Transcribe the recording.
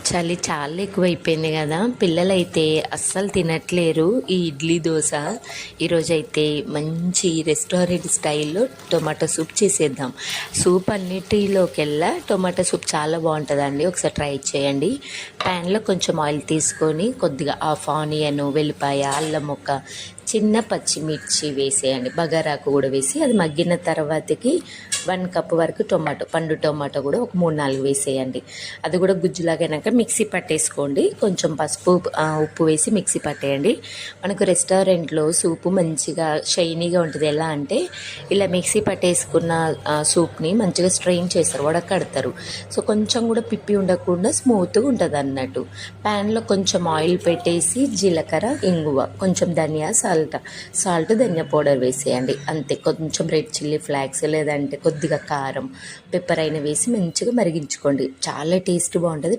చలి చాలా ఎక్కువైపోయింది కదా, పిల్లలైతే అస్సలు తినట్లేరు ఈ ఇడ్లీ దోశ. ఈరోజైతే మంచి రెస్టారెంట్ స్టైల్లో టొమాటో సూప్ చేసేద్దాం. సూప్ అన్నిటిలోకెల్లా టొమాటో సూప్ చాలా బాగుంటుందండి, ఒకసారి ట్రై చేయండి. ప్యాన్లో కొంచెం ఆయిల్ తీసుకొని కొద్దిగా హాఫ్ ఆనియన్, వెల్లిపాయ, అల్లం ముక్క, చిన్న పచ్చిమిర్చి వేసేయండి. బగారాకు కూడా వేసి అది మగ్గిన తర్వాతకి 1 కప్ వరకు పండు టొమాటో కూడా ఒక 3-4 వేసేయండి. అది కూడా గుజ్జులాగైనాక మిక్సీ పట్టేసుకోండి. కొంచెం పసుపు ఉప్పు వేసి మిక్సీ పట్టేయండి. మనకు రెస్టారెంట్లో సూపు మంచిగా షైనీగా ఉంటుంది. ఎలా అంటే ఇలా మిక్సీ పట్టేసుకున్న సూప్ని మంచిగా స్ట్రెయిన్ చేస్తారు, వడకడతారు. సో కొంచెం కూడా పిప్పి ఉండకుండా స్మూత్గా ఉంటుంది అన్నట్టు. ప్యాన్లో కొంచెం ఆయిల్ పెట్టేసి జీలకర్ర, ఇంగువ, కొంచెం ధనియా, సాల్ట్ ధనియా పౌడర్ వేసేయండి. అంతే. కొంచెం రెడ్ చిల్లీ ఫ్లాక్స్ లేదంటే కొద్దిగా కారం, పెప్పర్ అయినా వేసి మంచిగా మరిగించుకోండి. చాలా టేస్ట్ బాగుంటుంది.